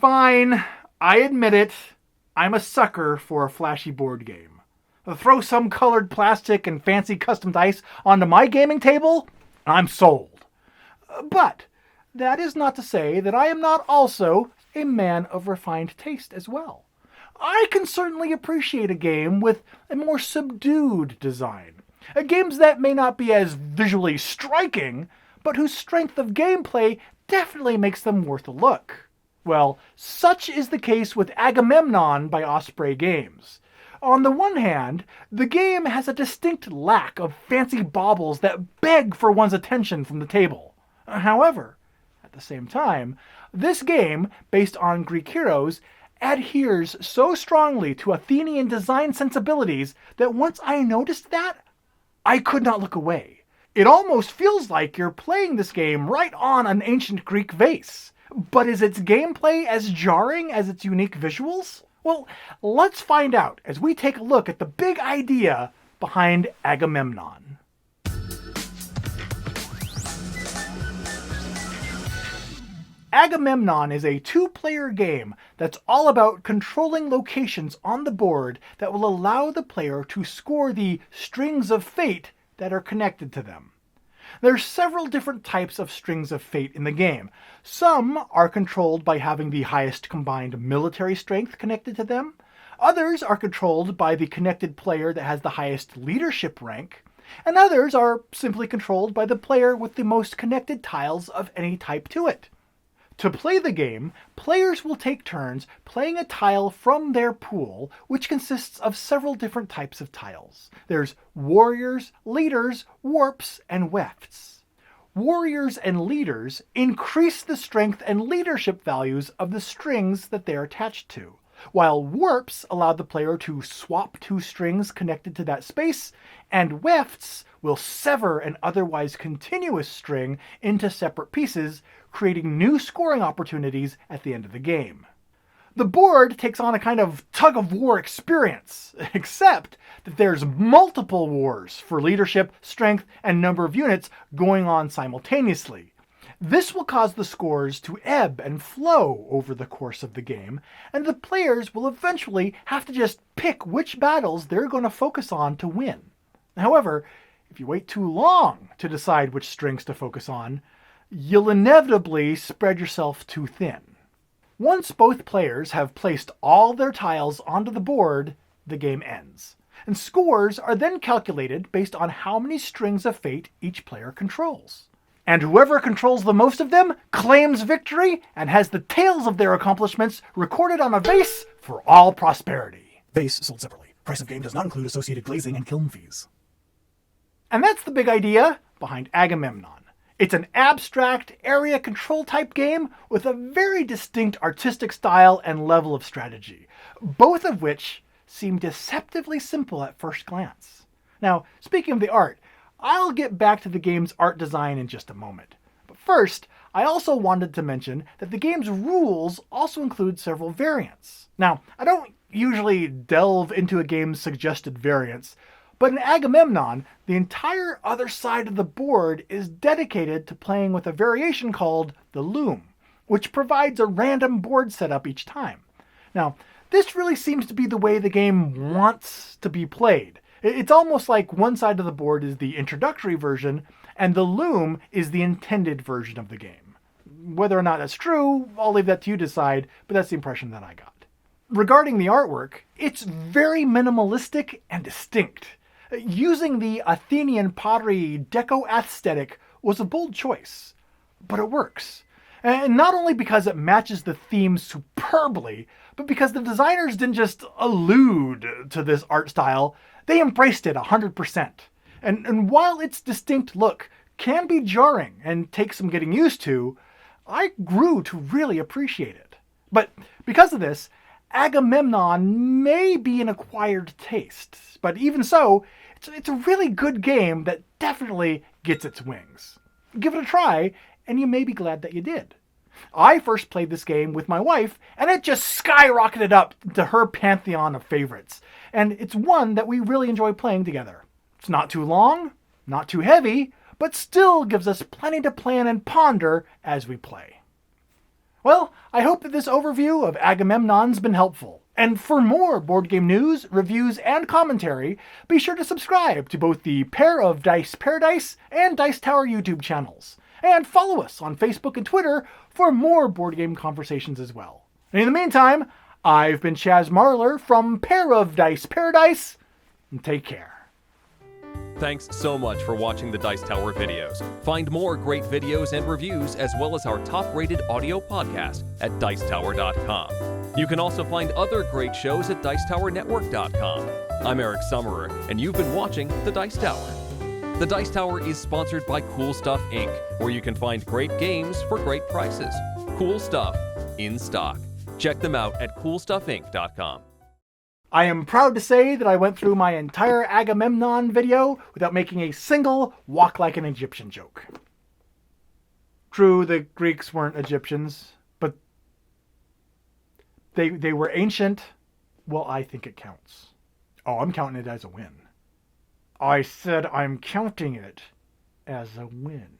Fine, I admit it. I'm a sucker for a flashy board game. Throw some colored plastic and fancy custom dice onto my gaming table, I'm sold. But that is not to say that I am not also a man of refined taste as well. I can certainly appreciate a game with a more subdued design. Games that may not be as visually striking, but whose strength of gameplay definitely makes them worth a look. Well, such is the case with Agamemnon by Osprey Games. On the one hand, the game has a distinct lack of fancy baubles that beg for one's attention from the table. However, at the same time, this game, based on Greek heroes, adheres so strongly to Athenian design sensibilities that once I noticed that, I could not look away. It almost feels like you're playing this game right on an ancient Greek vase. But is its gameplay as jarring as its unique visuals? Well, let's find out as we take a look at the big idea behind Agamemnon. Agamemnon is a two-player game that's all about controlling locations on the board that will allow the player to score the strings of fate that are connected to them. There's several different types of strings of fate in the game. Some are controlled by having the highest combined military strength connected to them. Others are controlled by the connected player that has the highest leadership rank. And others are simply controlled by the player with the most connected tiles of any type to it. To play the game, players will take turns playing a tile from their pool, which consists of several different types of tiles. There's warriors, leaders, warps, and wefts. Warriors and leaders increase the strength and leadership values of the strings that they're attached to, while warps allow the player to swap two strings connected to that space, and wefts will sever an otherwise continuous string into separate pieces, creating new scoring opportunities at the end of the game. The board takes on a kind of tug-of-war experience, except that there's multiple wars for leadership, strength, and number of units going on simultaneously. This will cause the scores to ebb and flow over the course of the game, and the players will eventually have to just pick which battles they're going to focus on to win. However, if you wait too long to decide which strings to focus on, you'll inevitably spread yourself too thin. Once both players have placed all their tiles onto the board, the game ends. And scores are then calculated based on how many strings of fate each player controls. And whoever controls the most of them claims victory and has the tales of their accomplishments recorded on a vase for all prosperity. Vase sold separately. Price of game does not include associated glazing and kiln fees. And that's the big idea behind Agamemnon. It's an abstract, area control type game with a very distinct artistic style and level of strategy, both of which seem deceptively simple at first glance. Now, speaking of the art, I'll get back to the game's art design in just a moment. But first, I also wanted to mention that the game's rules also include several variants. Now, I don't usually delve into a game's suggested variants, but in Agamemnon, the entire other side of the board is dedicated to playing with a variation called the loom, which provides a random board setup each time. Now, this really seems to be the way the game wants to be played. It's almost like one side of the board is the introductory version, and the loom is the intended version of the game. Whether or not that's true, I'll leave that to you to decide, but that's the impression that I got. Regarding the artwork, it's very minimalistic and distinct. Using the Athenian pottery deco aesthetic was a bold choice, but it works. And not only because it matches the theme superbly, but because the designers didn't just allude to this art style, they embraced it 100%. And while its distinct look can be jarring and take some getting used to, I grew to really appreciate it. But because of this, Agamemnon may be an acquired taste, but even so, it's a really good game that definitely gets its wings. Give it a try, and you may be glad that you did. I first played this game with my wife, and it just skyrocketed up to her pantheon of favorites, and it's one that we really enjoy playing together. It's not too long, not too heavy, but still gives us plenty to plan and ponder as we play. Well, I hope that this overview of Agamemnon's been helpful. And for more board game news, reviews, and commentary, be sure to subscribe to both the Pair of Dice Paradise and Dice Tower YouTube channels. And follow us on Facebook and Twitter for more board game conversations as well. And in the meantime, I've been Chaz Marler from Pair of Dice Paradise, and take care. Thanks so much for watching the Dice Tower videos. Find more great videos and reviews as well as our top-rated audio podcast at Dicetower.com. You can also find other great shows at Dicetowernetwork.com. I'm Eric Summerer, and you've been watching The Dice Tower. The Dice Tower is sponsored by Cool Stuff Inc., where you can find great games for great prices. Cool stuff in stock. Check them out at CoolStuffInc.com. I am proud to say that I went through my entire Agamemnon video without making a single walk like an Egyptian joke. True, the Greeks weren't Egyptians, but they were ancient. Well, I think it counts. Oh, I'm counting it as a win. I said I'm counting it as a win.